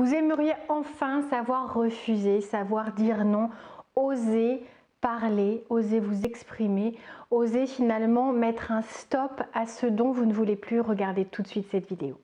Vous aimeriez enfin savoir refuser, savoir dire non, oser parler, oser vous exprimer, oser finalement mettre un stop à ce dont vous ne voulez plus. Regardez tout de suite cette vidéo.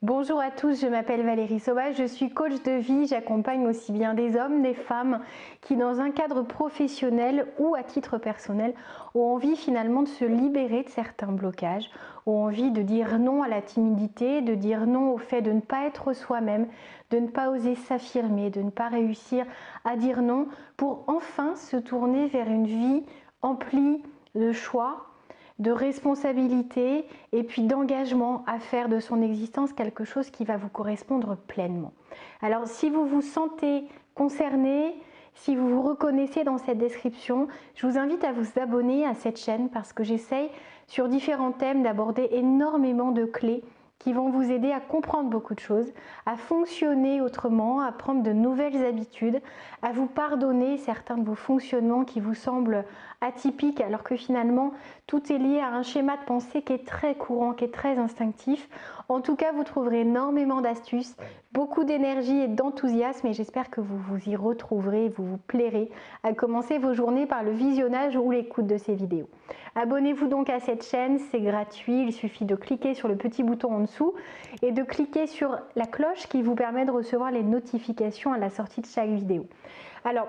Bonjour à tous, je m'appelle Valérie Sauvage, je suis coach de vie, j'accompagne aussi bien des hommes, des femmes qui dans un cadre professionnel ou à titre personnel ont envie finalement de se libérer de certains blocages, ont envie de dire non à la timidité, de dire non au fait de ne pas être soi-même, de ne pas oser s'affirmer, de ne pas réussir à dire non pour enfin se tourner vers une vie emplie de choix, de responsabilité et puis d'engagement à faire de son existence quelque chose qui va vous correspondre pleinement. Alors si vous vous sentez concerné, si vous vous reconnaissez dans cette description, je vous invite à vous abonner à cette chaîne parce que j'essaye sur différents thèmes d'aborder énormément de clés qui vont vous aider à comprendre beaucoup de choses, à fonctionner autrement, à prendre de nouvelles habitudes, à vous pardonner certains de vos fonctionnements qui vous semblent atypiques alors que finalement tout est lié à un schéma de pensée qui est très courant, qui est très instinctif. En tout cas, vous trouverez énormément d'astuces, beaucoup d'énergie et d'enthousiasme et j'espère que vous vous y retrouverez, vous vous plairez à commencer vos journées par le visionnage ou l'écoute de ces vidéos. Abonnez-vous donc à cette chaîne, c'est gratuit, il suffit de cliquer sur le petit bouton en dessous et de cliquer sur la cloche qui vous permet de recevoir les notifications à la sortie de chaque vidéo. Alors,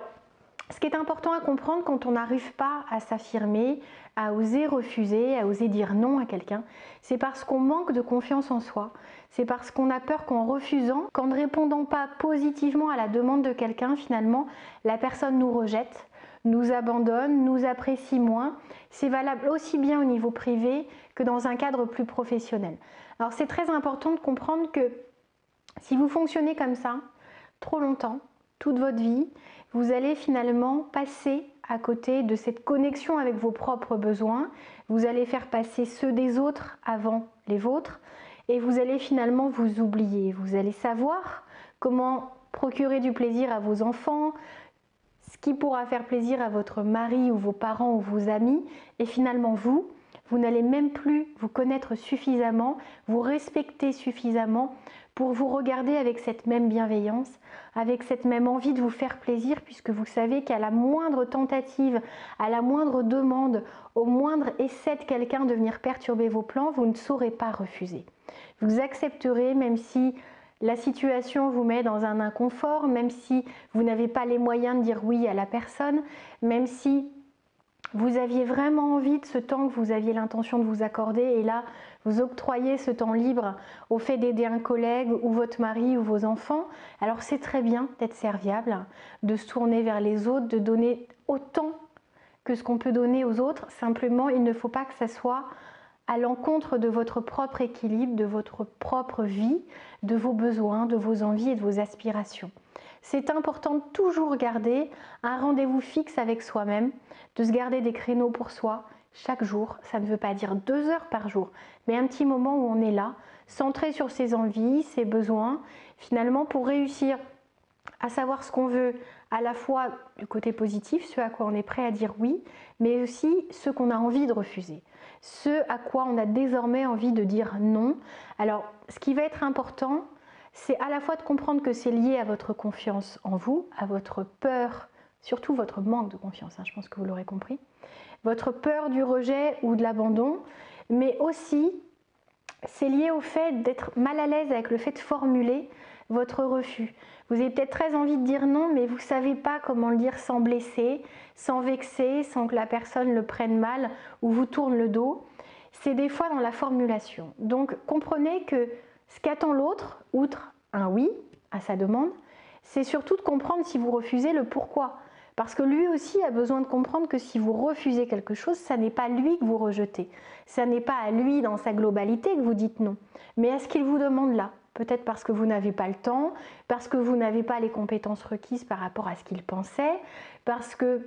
ce qui est important à comprendre quand on n'arrive pas à s'affirmer, à oser refuser, à oser dire non à quelqu'un, c'est parce qu'on manque de confiance en soi, c'est parce qu'on a peur qu'en refusant, qu'en ne répondant pas positivement à la demande de quelqu'un, finalement, la personne nous rejette, nous abandonne, nous apprécie moins. C'est valable aussi bien au niveau privé que dans un cadre plus professionnel. Alors c'est très important de comprendre que si vous fonctionnez comme ça, trop longtemps, toute votre vie, vous allez finalement passer à côté de cette connexion avec vos propres besoins, vous allez faire passer ceux des autres avant les vôtres et vous allez finalement vous oublier. Vous allez savoir comment procurer du plaisir à vos enfants, ce qui pourra faire plaisir à votre mari ou vos parents ou vos amis et finalement vous n'allez même plus vous connaître suffisamment, vous respecter suffisamment pour vous regarder avec cette même bienveillance, avec cette même envie de vous faire plaisir puisque vous savez qu'à la moindre tentative, à la moindre demande, au moindre essai de quelqu'un de venir perturber vos plans, vous ne saurez pas refuser. Vous accepterez même si la situation vous met dans un inconfort, même si vous n'avez pas les moyens de dire oui à la personne, même si vous aviez vraiment envie de ce temps que vous aviez l'intention de vous accorder et là, vous octroyez ce temps libre au fait d'aider un collègue ou votre mari ou vos enfants. Alors c'est très bien d'être serviable, de se tourner vers les autres, de donner autant que ce qu'on peut donner aux autres. Simplement, il ne faut pas que ça soit à l'encontre de votre propre équilibre, de votre propre vie, de vos besoins, de vos envies et de vos aspirations. C'est important de toujours garder un rendez-vous fixe avec soi-même, de se garder des créneaux pour soi chaque jour. Ça ne veut pas dire 2 heures par jour, mais un petit moment où on est là, centré sur ses envies, ses besoins, finalement pour réussir à savoir ce qu'on veut, à la fois le côté positif, ce à quoi on est prêt à dire oui, mais aussi ce qu'on a envie de refuser, ce à quoi on a désormais envie de dire non. Alors, ce qui va être important, c'est à la fois de comprendre que c'est lié à votre confiance en vous, à votre peur, surtout votre manque de confiance, je pense que vous l'aurez compris, votre peur du rejet ou de l'abandon, mais aussi c'est lié au fait d'être mal à l'aise avec le fait de formuler votre refus. Vous avez peut-être très envie de dire non, mais vous ne savez pas comment le dire sans blesser, sans vexer, sans que la personne le prenne mal ou vous tourne le dos. C'est des fois dans la formulation. Donc comprenez que ce qu'attend l'autre, outre un oui à sa demande, c'est surtout de comprendre si vous refusez le pourquoi. Parce que lui aussi a besoin de comprendre que si vous refusez quelque chose, ça n'est pas lui que vous rejetez. Ça n'est pas à lui dans sa globalité que vous dites non, mais à ce qu'il vous demande là. Peut-être parce que vous n'avez pas le temps, parce que vous n'avez pas les compétences requises par rapport à ce qu'il pensait, parce que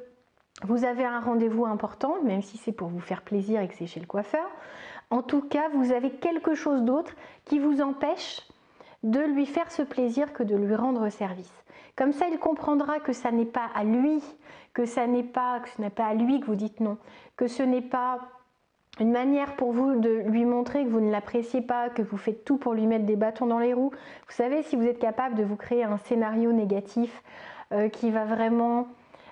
vous avez un rendez-vous important, même si c'est pour vous faire plaisir et que c'est chez le coiffeur. En tout cas, vous avez quelque chose d'autre qui vous empêche de lui faire ce plaisir que de lui rendre service. Comme ça, il comprendra que ça n'est pas à lui, que ce n'est pas à lui que vous dites non, que ce n'est pas une manière pour vous de lui montrer que vous ne l'appréciez pas, que vous faites tout pour lui mettre des bâtons dans les roues. Vous savez, si vous êtes capable de vous créer un scénario négatif qui va vraiment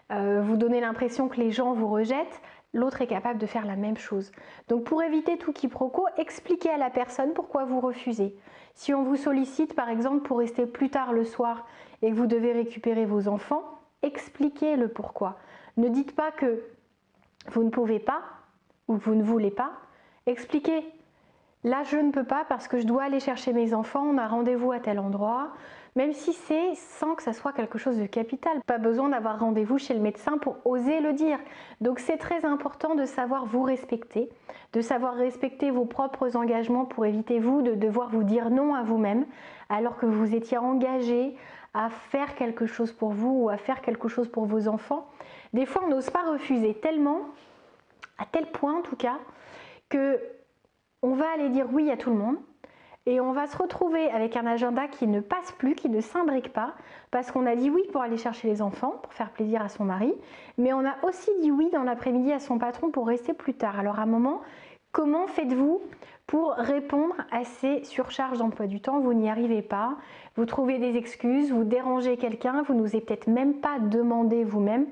vous donner l'impression que les gens vous rejettent, l'autre est capable de faire la même chose. Donc pour éviter tout quiproquo, expliquez à la personne pourquoi vous refusez. Si on vous sollicite par exemple pour rester plus tard le soir et que vous devez récupérer vos enfants, expliquez le pourquoi. Ne dites pas que vous ne pouvez pas ou que vous ne voulez pas. Expliquez. Là, je ne peux pas parce que je dois aller chercher mes enfants, on a rendez-vous à tel endroit, même si c'est sans que ça soit quelque chose de capital. Pas besoin d'avoir rendez-vous chez le médecin pour oser le dire. Donc c'est très important de savoir vous respecter, de savoir respecter vos propres engagements pour éviter vous de devoir vous dire non à vous-même, alors que vous étiez engagé à faire quelque chose pour vous ou à faire quelque chose pour vos enfants. Des fois, on n'ose pas refuser tellement, à tel point en tout cas, que on va aller dire oui à tout le monde et on va se retrouver avec un agenda qui ne passe plus, qui ne s'imbrique pas, parce qu'on a dit oui pour aller chercher les enfants, pour faire plaisir à son mari, mais on a aussi dit oui dans l'après-midi à son patron pour rester plus tard. Alors à un moment, comment faites-vous pour répondre à ces surcharges d'emploi du temps? Vous n'y arrivez pas, vous trouvez des excuses, vous dérangez quelqu'un, vous n'osez peut-être même pas demander vous-même.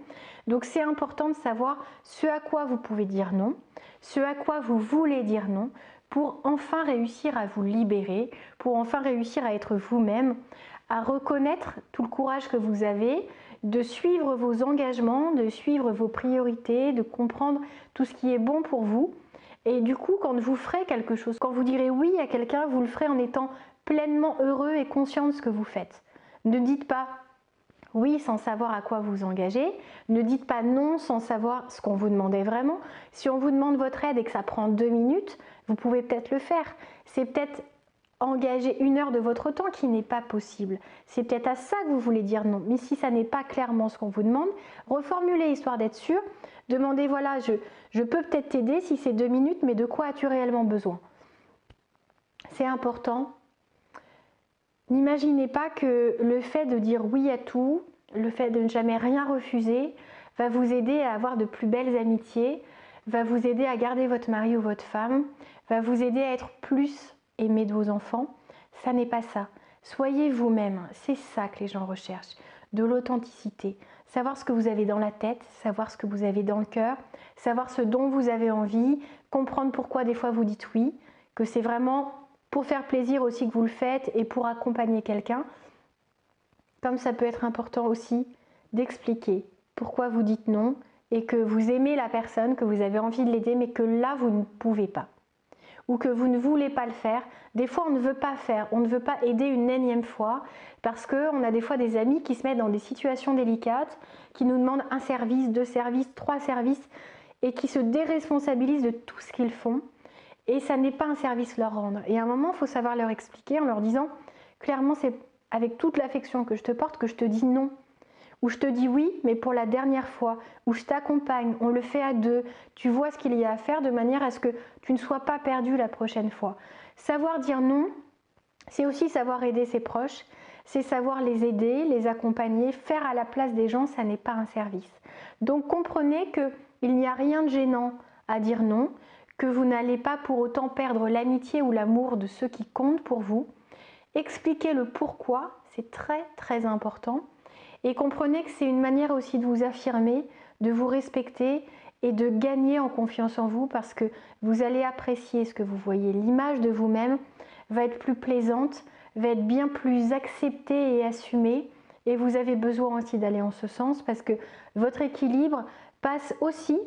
Donc c'est important de savoir ce à quoi vous pouvez dire non, ce à quoi vous voulez dire non, pour enfin réussir à vous libérer, pour enfin réussir à être vous-même, à reconnaître tout le courage que vous avez, de suivre vos engagements, de suivre vos priorités, de comprendre tout ce qui est bon pour vous. Et du coup, quand vous ferez quelque chose, quand vous direz oui à quelqu'un, vous le ferez en étant pleinement heureux et conscient de ce que vous faites. Ne dites pas oui sans savoir à quoi vous engagez, ne dites pas non sans savoir ce qu'on vous demandait vraiment. Si on vous demande votre aide et que ça prend 2 minutes, vous pouvez peut-être le faire. C'est peut-être engager 1 heure de votre temps qui n'est pas possible. C'est peut-être à ça que vous voulez dire non. Mais si ça n'est pas clairement ce qu'on vous demande, reformulez histoire d'être sûr. Demandez voilà, je peux peut-être t'aider si c'est 2 minutes, mais de quoi as-tu réellement besoin? C'est important. N'imaginez pas que le fait de dire oui à tout, le fait de ne jamais rien refuser, va vous aider à avoir de plus belles amitiés, va vous aider à garder votre mari ou votre femme, va vous aider à être plus aimé de vos enfants. Ça n'est pas ça. Soyez vous-même, c'est ça que les gens recherchent, de l'authenticité. Savoir ce que vous avez dans la tête, savoir ce que vous avez dans le cœur, savoir ce dont vous avez envie, comprendre pourquoi des fois vous dites oui, que c'est vraiment pour faire plaisir aussi que vous le faites et pour accompagner quelqu'un. Comme ça peut être important aussi d'expliquer pourquoi vous dites non et que vous aimez la personne, que vous avez envie de l'aider, mais que là vous ne pouvez pas. Ou que vous ne voulez pas le faire. Des fois on ne veut pas faire, on ne veut pas aider une énième fois parce qu'on a des fois des amis qui se mettent dans des situations délicates, qui nous demandent 1 service, 2 services, 3 services et qui se déresponsabilisent de tout ce qu'ils font. Et ça n'est pas un service leur rendre. Et à un moment, il faut savoir leur expliquer en leur disant clairement, c'est avec toute l'affection que je te porte que je te dis non. Ou je te dis oui, mais pour la dernière fois. Ou je t'accompagne, on le fait à 2. Tu vois ce qu'il y a à faire de manière à ce que tu ne sois pas perdu la prochaine fois. Savoir dire non, c'est aussi savoir aider ses proches. C'est savoir les aider, les accompagner. Faire à la place des gens, ça n'est pas un service. Donc comprenez qu'il n'y a rien de gênant à dire non, que vous n'allez pas pour autant perdre l'amitié ou l'amour de ceux qui comptent pour vous. Expliquez le pourquoi, c'est très très important. Et comprenez que c'est une manière aussi de vous affirmer, de vous respecter et de gagner en confiance en vous parce que vous allez apprécier ce que vous voyez. L'image de vous-même va être plus plaisante, va être bien plus acceptée et assumée. Et vous avez besoin aussi d'aller en ce sens parce que votre équilibre passe aussi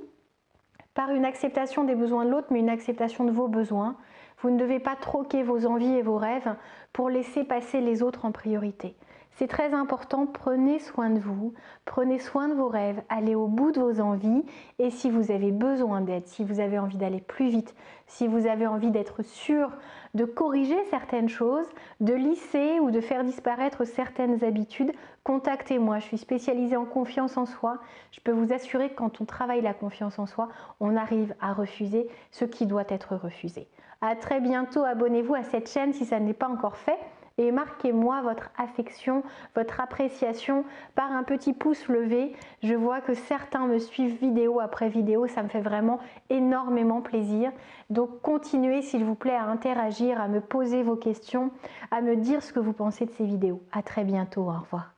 par une acceptation des besoins de l'autre, mais une acceptation de vos besoins. Vous ne devez pas troquer vos envies et vos rêves pour laisser passer les autres en priorité. C'est très important, prenez soin de vous, prenez soin de vos rêves, allez au bout de vos envies et si vous avez besoin d'aide, si vous avez envie d'aller plus vite, si vous avez envie d'être sûr de corriger certaines choses, de lisser ou de faire disparaître certaines habitudes, contactez-moi. Je suis spécialisée en confiance en soi. Je peux vous assurer que quand on travaille la confiance en soi, on arrive à refuser ce qui doit être refusé. À très bientôt, abonnez-vous à cette chaîne si ça n'est pas encore fait. et marquez-moi votre affection, votre appréciation par un petit pouce levé. Je vois que certains me suivent vidéo après vidéo, ça me fait vraiment énormément plaisir. Donc continuez s'il vous plaît à interagir, à me poser vos questions, à me dire ce que vous pensez de ces vidéos. À très bientôt, au revoir.